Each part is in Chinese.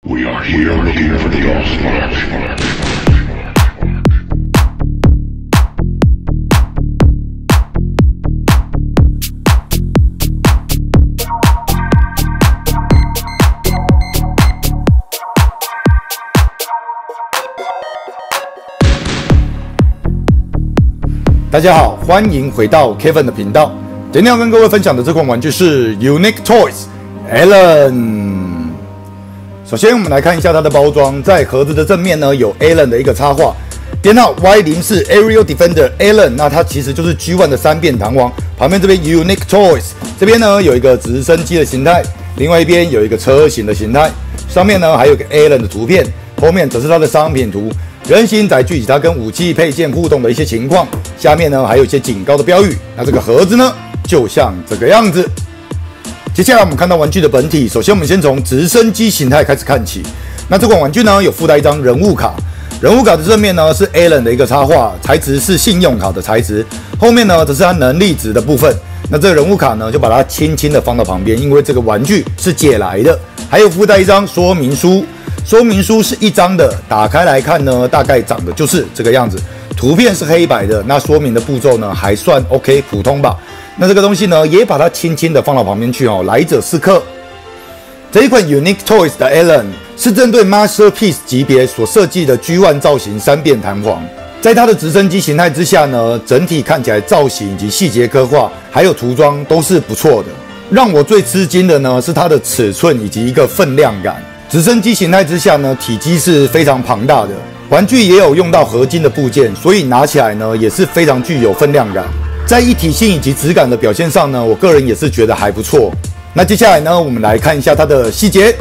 We are looking for the lost. 大家好，欢迎回到 Kevin 的频道。今天要跟各位分享的这款玩具是 Unique Toys Alan。首先，我们来看一下它的包装，在盒子的正面呢有 Alan 的一个插画，编号 Y04 Aerial Defender Alan。那它其实就是 G1 的三变弹簧。旁边这边 Unique Toys， 这边呢有一个直升机的形态，另外一边有一个车型的形态，上面呢还有个 Alan 的图片，后面则是它的商品图。 人形载具以及它跟武器配件互动的一些情况，下面呢还有一些警告的标语。那这个盒子呢，就像这个样子。接下来我们看到玩具的本体，首先我们先从直升机形态开始看起。那这款玩具呢，有附带一张人物卡，人物卡的正面呢是 Alan 的一个插画，材质是信用卡的材质，后面呢则是它能力值的部分。那这个人物卡呢，就把它轻轻的放到旁边，因为这个玩具是借来的，还有附带一张说明书。 说明书是一张的，打开来看呢，大概长得就是这个样子。图片是黑白的，那说明的步骤呢还算 OK， 普通吧。那这个东西呢，也把它轻轻的放到旁边去哦。来者是客。这一款 Unique Toys 的 Alan 是针对 Masterpiece 级别所设计的 G1 造型三变弹簧，在它的直升机形态之下呢，整体看起来造型以及细节刻画，还有涂装都是不错的。让我最吃惊的呢是它的尺寸以及一个分量感。 直升机形态之下呢，体积是非常庞大的，玩具也有用到合金的部件，所以拿起来呢也是非常具有分量感。在一体性以及质感的表现上呢，我个人也是觉得还不错。那接下来呢，我们来看一下它的细节。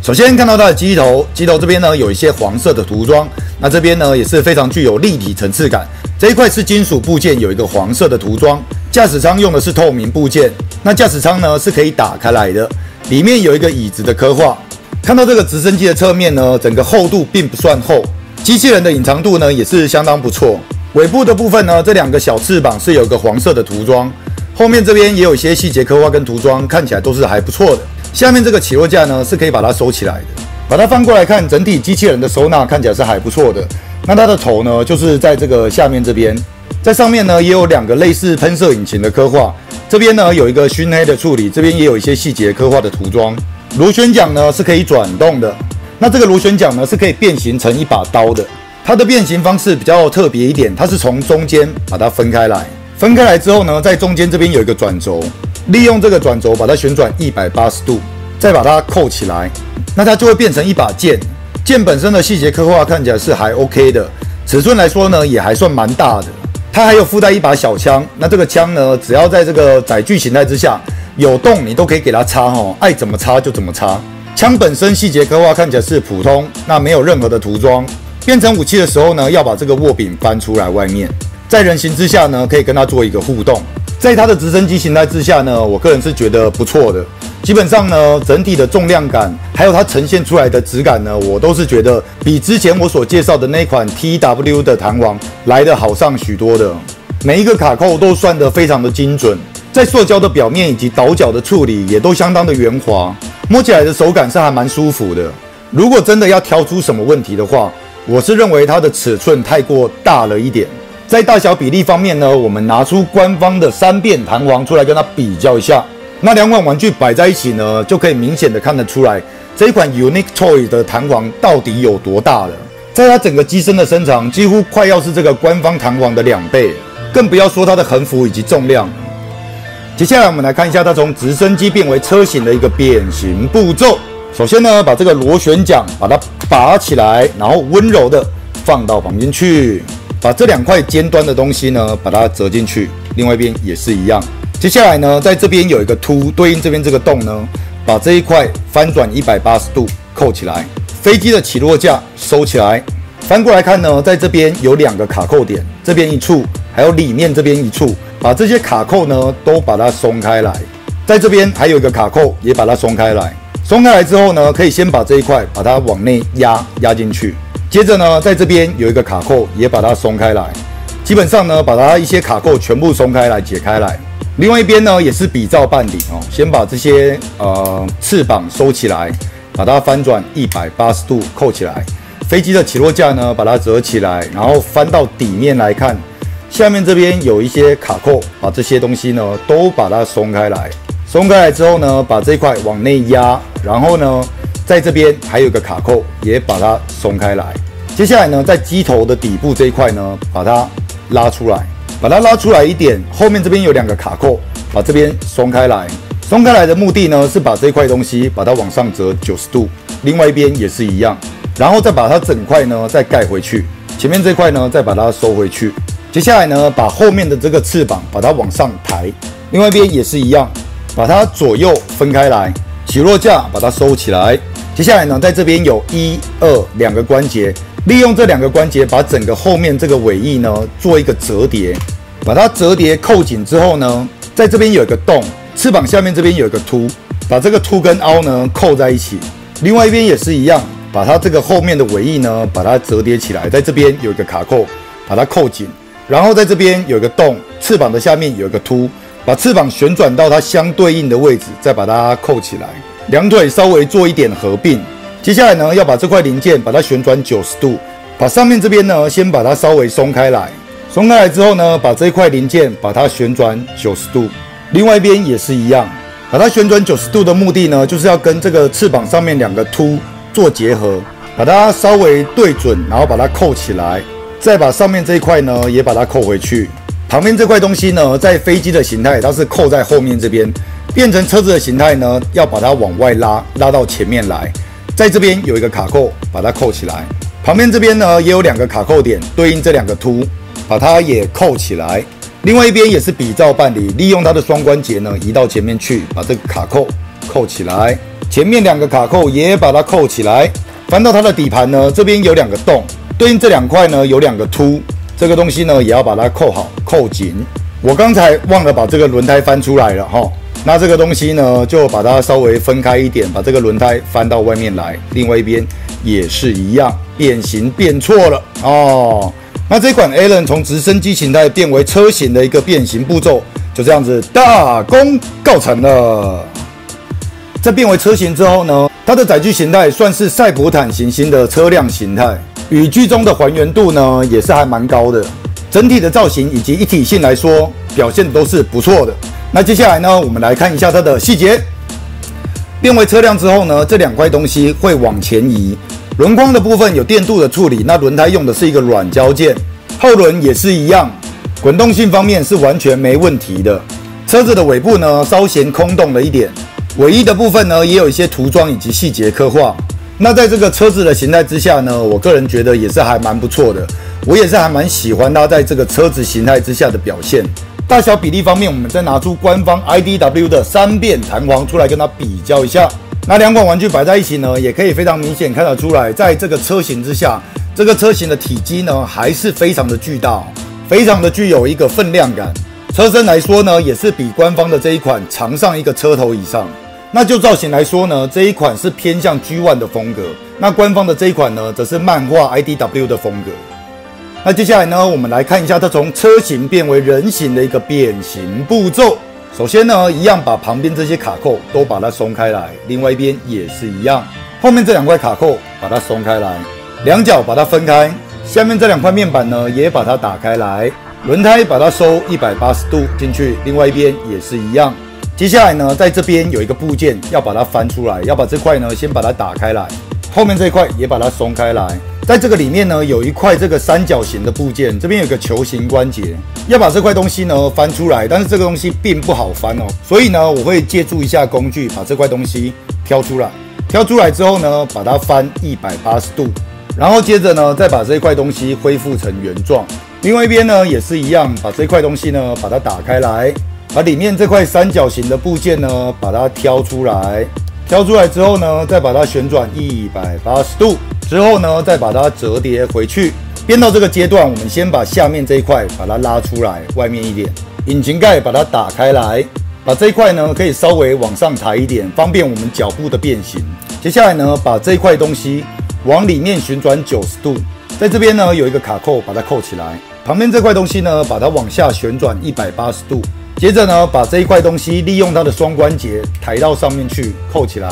首先看到它的机头，机头这边呢有一些黄色的涂装，那这边呢也是非常具有立体层次感。这一块是金属部件，有一个黄色的涂装。驾驶舱用的是透明部件，那驾驶舱呢是可以打开来的，里面有一个椅子的刻画。 看到这个直升机的侧面呢，整个厚度并不算厚，机器人的隐藏度呢也是相当不错。尾部的部分呢，这两个小翅膀是有个黄色的涂装，后面这边也有一些细节刻画跟涂装，看起来都是还不错的。下面这个起落架呢是可以把它收起来的，把它翻过来看，整体机器人的收纳看起来是还不错的。那它的头呢，就是在这个下面这边，在上面呢也有两个类似喷射引擎的刻画，这边呢有一个熏黑的处理，这边也有一些细节刻画的涂装。 螺旋桨呢是可以转动的，那这个螺旋桨呢是可以变形成一把刀的。它的变形方式比较特别一点，它是从中间把它分开来，分开来之后呢，在中间这边有一个转轴，利用这个转轴把它旋转180度，再把它扣起来，那它就会变成一把剑。剑本身的细节刻画看起来是还 OK 的，尺寸来说呢也还算蛮大的。它还有附带一把小枪，那这个枪呢，只要在这个载具形态之下。 有洞你都可以给它插哦，爱怎么插就怎么插。枪本身细节刻画看起来是普通，那没有任何的涂装。变成武器的时候呢，要把这个握柄翻出来外面，在人形之下呢，可以跟它做一个互动。在它的直升机形态之下呢，我个人是觉得不错的。基本上呢，整体的重量感还有它呈现出来的质感呢，我都是觉得比之前我所介绍的那款 TW 的弹簧来得好上许多的。每一个卡扣都算得非常的精准。 在塑胶的表面以及倒角的处理也都相当的圆滑，摸起来的手感是还蛮舒服的。如果真的要挑出什么问题的话，我是认为它的尺寸太过大了一点。在大小比例方面呢，我们拿出官方的三变弹簧出来跟它比较一下。那两款玩具摆在一起呢，就可以明显的看得出来，这一款 Unique Toy 的弹簧到底有多大了。在它整个机身的身长几乎快要是这个官方弹簧的2倍，更不要说它的横幅以及重量。 接下来我们来看一下它从直升机变为车型的一个变形步骤。首先呢，把这个螺旋桨把它拔起来，然后温柔的放到旁边去，把这2块尖端的东西呢，把它折进去。另外一边也是一样。接下来呢，在这边有一个凸，对应这边这个洞呢，把这一块翻转180度扣起来。飞机的起落架收起来。翻过来看呢，在这边有2个卡扣点，这边一处，还有里面这边一处。 把这些卡扣呢都把它松开来，在这边还有一个卡扣也把它松开来。松开来之后呢，可以先把这一块把它往内压进去。接着呢，在这边有一个卡扣也把它松开来。基本上呢，把它一些卡扣全部松开来解开来。另外一边呢也是比照办理哦，先把这些翅膀收起来，把它翻转180度扣起来。飞机的起落架呢，把它折起来，然后翻到底面来看，下面这边有一些卡扣，把这些东西呢都把它松开来。松开来之后呢，把这一块往内压，然后呢，在这边还有一个卡扣，也把它松开来。接下来呢，在机头的底部这一块呢，把它拉出来，把它拉出来一点。后面这边有2个卡扣，把这边松开来。松开来的目的呢，是把这块东西把它往上折90度，另外一边也是一样，然后再把它整块呢再盖回去。前面这块呢，再把它收回去。接下来呢，把后面的这个翅膀把它往上抬，另外一边也是一样。把它左右分开来，起落架把它收起来。接下来呢，在这边有1、2个关节，利用这2个关节把整个后面这个尾翼呢做一个折叠，把它折叠扣紧之后呢，在这边有一个洞，翅膀下面这边有一个凸，把这个凸跟凹呢扣在一起。另外一边也是一样，把它这个后面的尾翼呢把它折叠起来，在这边有一个卡扣，把它扣紧，然后在这边有一个洞，翅膀的下面有一个凸。把翅膀旋转到它相对应的位置，再把它扣起来。2腿稍微做一点合并。接下来呢，要把这块零件把它旋转90度，把上面这边呢先把它稍微松开来。松开来之后呢，把这块零件把它旋转90度，另外一边也是一样。把它旋转90度的目的呢，就是要跟这个翅膀上面2个凸做结合，把它稍微对准，然后把它扣起来，再把上面这一块呢也把它扣回去。旁边这块东西呢，在飞机的形态它是扣在后面这边，变成车子的形态呢，要把它往外拉，拉到前面来。在这边有一个卡扣，把它扣起来。旁边这边呢，也有2个卡扣点，对应这2个凸，把它也扣起来。另外一边也是比照办理，利用它的双关节呢，移到前面去，把这个卡扣扣起来。前面2个卡扣也把它扣起来。翻到它的底盘呢，这边有2个洞，对应这2块呢，有2个凸。这个东西呢，也要把它扣好、扣紧。我刚才忘了把这个轮胎翻出来了哈，那这个东西呢，就把它稍微分开一点，把这个轮胎翻到外面来。另外一边也是一样，变形变错了哦。那这款 Allen 从直升机形态变为车型的一个变形步骤，就这样子大功告成了。在变为车型之后呢，它的载具形态算是赛博坦行星的车辆形态。与剧中的还原度呢，也是还蛮高的。整体的造型以及一体性来说，表现都是不错的。那接下来呢，我们来看一下它的细节。变为车辆之后呢，这2块东西会往前移。轮框的部分有电镀的处理，那轮胎用的是一个软胶件。后轮也是一样，滚动性方面是完全没问题的。车子的尾部呢，稍显空洞了一点。尾翼的部分呢，也有一些涂装以及细节刻画。那在这个车子的形态之下呢，我个人觉得也是还蛮不错的，我也是还蛮喜欢它在这个车子形态之下的表现。大小比例方面，我们再拿出官方 IDW 的3变弹簧出来跟它比较一下。那2款玩具摆在一起呢，也可以非常明显看得出来，在这个车型之下，这个车型的体积呢还是非常的巨大，非常的具有一个分量感。车身来说呢，也是比官方的这一款长上一个车头以上。那就造型来说呢，这一款是偏向 G1 的风格，那官方的这一款呢，则是漫画 IDW 的风格。那接下来呢，我们来看一下它从车型变为人形的一个变形步骤。首先呢，一样把旁边这些卡扣都把它松开来，另外一边也是一样，后面这2块卡扣把它松开来，2角把它分开，下面这2块面板呢也把它打开来，轮胎把它收180度进去，另外一边也是一样。接下来呢，在这边有一个部件要把它翻出来，要把这块呢先把它打开来，后面这一块也把它松开来。在这个里面呢，有一块这个三角形的部件，这边有个球形关节，要把这块东西呢翻出来，但是这个东西并不好翻哦，所以呢，我会借助一下工具，把这块东西挑出来。挑出来之后呢，把它翻180度，然后接着呢，再把这块东西恢复成原状。另外一边呢，也是一样，把这块东西呢把它打开来。把里面这块三角形的部件呢，把它挑出来。挑出来之后呢，再把它旋转180度，之后呢，再把它折叠回去。编到这个阶段，我们先把下面这一块把它拉出来，外面一点。引擎盖把它打开来，把这一块呢可以稍微往上抬一点，方便我们脚部的变形。接下来呢，把这一块东西往里面旋转90度，在这边呢有一个卡扣，把它扣起来。旁边这块东西呢，把它往下旋转180度。接着呢，把这一块东西利用它的双关节抬到上面去，扣起来。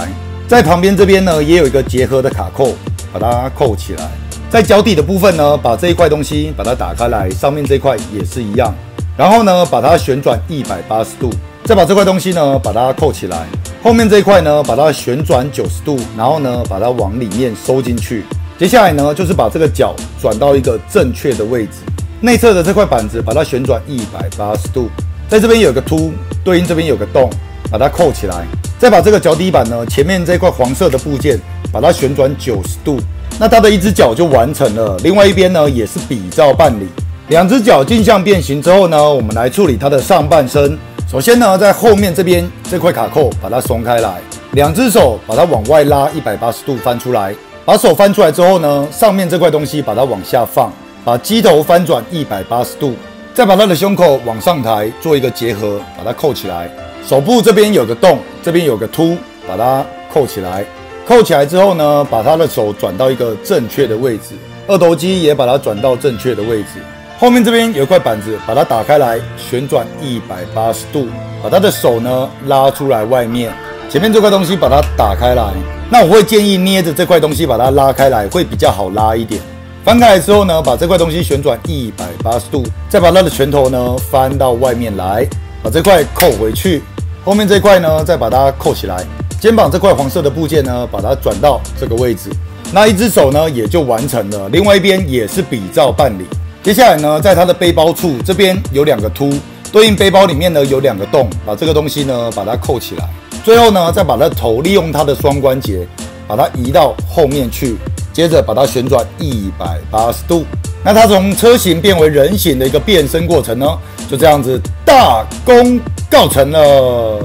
在旁边这边呢，也有一个结合的卡扣，把它扣起来。在脚底的部分呢，把这一块东西把它打开来，上面这块也是一样。然后呢，把它旋转180度，再把这块东西呢把它扣起来。后面这一块呢，把它旋转90度，然后呢把它往里面收进去。接下来呢，就是把这个脚转到一个正确的位置。内侧的这块板子把它旋转180度，在这边有个凸，对应这边有个洞，把它扣起来。再把这个脚底板呢，前面这块黄色的部件，把它旋转90度。那它的一只脚就完成了，另外一边呢也是比照办理。两只脚镜像变形之后呢，我们来处理它的上半身。首先呢，在后面这边这块卡扣把它松开来，两只手把它往外拉180度翻出来。把手翻出来之后呢，上面这块东西把它往下放，把机头翻转180度，再把它的胸口往上抬，做一个结合，把它扣起来。手部这边有个洞，这边有个凸，把它扣起来。扣起来之后呢，把他的手转到一个正确的位置，二头肌也把它转到正确的位置。后面这边有一块板子，把它打开来，旋转180度，把他的手呢拉出来外面。前面这块东西把它打开来，那我会建议捏着这块东西把它拉开来，会比较好拉一点。翻开来之后呢，把这块东西旋转180度，再把它的拳头呢翻到外面来，把这块扣回去。后面这块呢，再把它扣起来。肩膀这块黄色的部件呢，把它转到这个位置，那一只手呢也就完成了，另外一边也是比照办理。接下来呢，在它的背包处这边有两个凸，对应背包里面呢有两个洞，把这个东西呢把它扣起来。最后呢，再把它的头利用它的双关节，把它移到后面去，接着把它旋转180度。那它从车型变为人形的一个变身过程呢，就这样子大功告成了。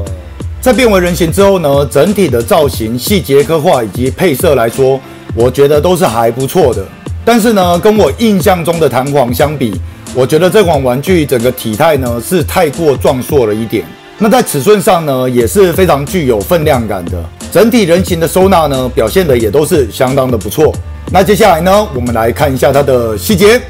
在变为人形之后呢，整体的造型、细节刻画以及配色来说，我觉得都是还不错的。但是呢，跟我印象中的弹簧相比，我觉得这款玩具整个体态呢是太过壮硕了一点。那在尺寸上呢，也是非常具有分量感的。整体人形的收纳呢，表现的也都是相当的不错。那接下来呢，我们来看一下它的细节。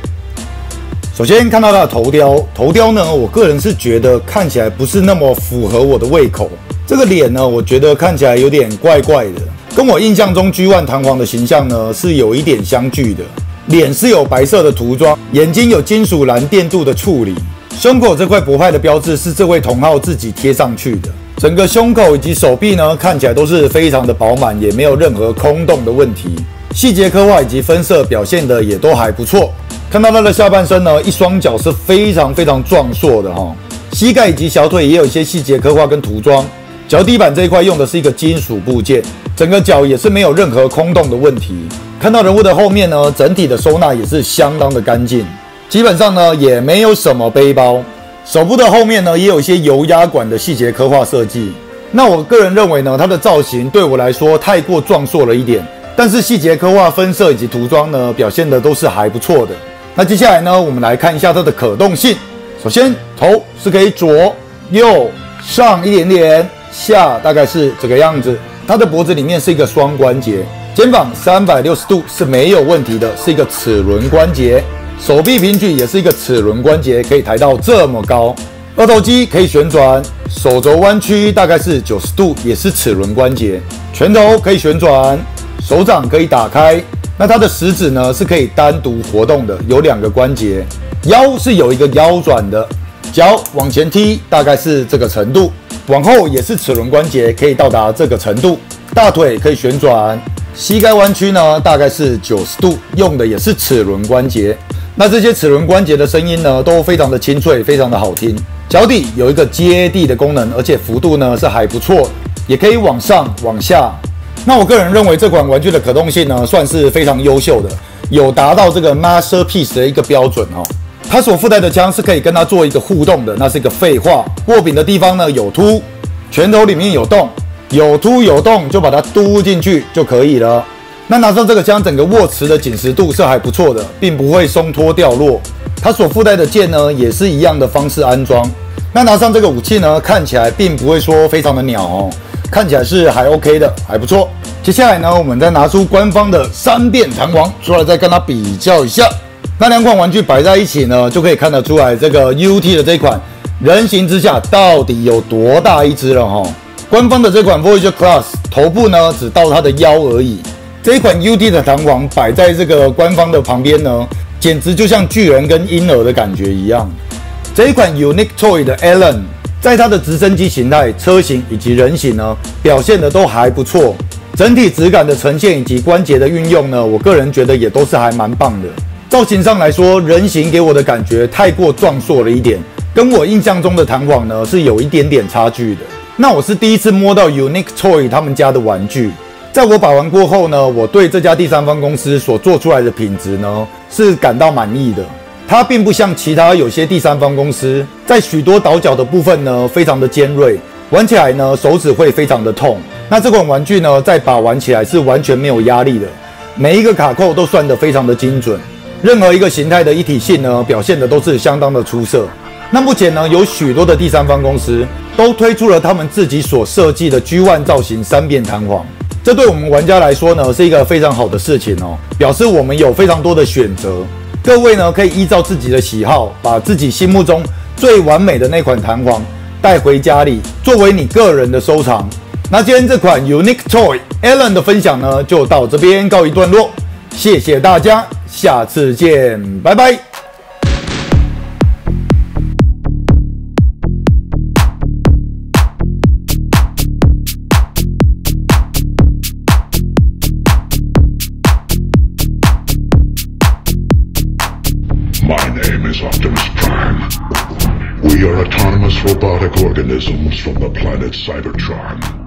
首先看到它的头雕，头雕呢，我个人是觉得看起来不是那么符合我的胃口。这个脸呢，我觉得看起来有点怪怪的，跟我印象中 G1 弹簧的形象呢是有一点相距的。脸是有白色的涂装，眼睛有金属蓝电镀的处理，胸口这块博派的标志是这位同号自己贴上去的。整个胸口以及手臂呢，看起来都是非常的饱满，也没有任何空洞的问题。细节刻画以及分色表现的也都还不错。看到它的下半身呢，一双脚是非常壮硕的哈，膝盖以及小腿也有一些细节刻画跟涂装。脚底板这一块用的是一个金属部件，整个脚也是没有任何空洞的问题。看到人物的后面呢，整体的收纳也是相当的干净，基本上呢也没有什么背包。手部的后面呢也有一些油压管的细节刻画设计。那我个人认为呢，它的造型对我来说太过壮硕了一点，但是细节刻画、分色以及涂装呢表现的都是还不错的。那接下来呢，我们来看一下它的可动性。首先，头是可以左右上一点点，下大概是这个样子。它的脖子里面是一个双关节，肩膀360度是没有问题的，是一个齿轮关节。手臂平举也是一个齿轮关节，可以抬到这么高。二头肌可以旋转，手肘弯曲大概是90度，也是齿轮关节。拳头可以旋转，手掌可以打开。那它的食指呢是可以单独活动的，有2个关节。腰是有一个腰转的，脚往前踢大概是这个程度，往后也是齿轮关节，可以到达这个程度。大腿可以旋转，膝盖弯曲呢大概是90度，用的也是齿轮关节。那这些齿轮关节的声音呢都非常的清脆，非常的好听。脚底有一个接地的功能，而且幅度呢是还不错的，也可以往上往下。那我个人认为这款玩具的可动性呢算是非常优秀的，有达到这个 Masterpiece 的一个标准哦。它所附带的枪是可以跟它做一个互动的，那是一个废话。握柄的地方呢有凸，拳头里面有洞，有凸有洞就把它嘟进去就可以了。那拿上这个枪，整个握持的紧实度是还不错的，并不会松脱掉落。它所附带的剑呢也是一样的方式安装。那拿上这个武器呢，看起来并不会说非常的鸟哦，看起来是还 OK 的，还不错。接下来呢，我们再拿出官方的3变弹簧出来，再跟它比较一下。那2款玩具摆在一起呢，就可以看得出来这个 UT 的这一款人形之下到底有多大一只了哈。官方的这款 Voyager Class 头部呢只到它的腰而已。这一款 UD 的弹簧摆在这个官方的旁边呢，简直就像巨人跟婴儿的感觉一样。这一款 Unique Toy 的 Alan， 在它的直升机形态、车型以及人形呢，表现的都还不错。整体质感的呈现以及关节的运用呢，我个人觉得也都是还蛮棒的。造型上来说，人形给我的感觉太过壮硕了一点，跟我印象中的弹簧呢是有一点点差距的。那我是第一次摸到 Unique Toy 他们家的玩具，在我把玩过后呢，我对这家第三方公司所做出来的品质呢是感到满意的。它并不像其他有些第三方公司，在许多倒角的部分呢非常的尖锐，玩起来呢手指会非常的痛。那这款玩具呢，在把玩起来是完全没有压力的，每一个卡扣都算得非常的精准，任何一个形态的一体性呢，表现的都是相当的出色。那目前呢，有许多的第三方公司都推出了他们自己所设计的 G1 造型3边弹簧，这对我们玩家来说呢，是一个非常好的事情哦，表示我们有非常多的选择。各位呢，可以依照自己的喜好，把自己心目中最完美的那款弹簧带回家里，作为你个人的收藏。那今天这款 Unique Toy Alan 的分享呢，就到这边告一段落，谢谢大家，下次见，拜拜。My name is Optimus Prime. We are autonomous robotic organisms from the planet Cybertron.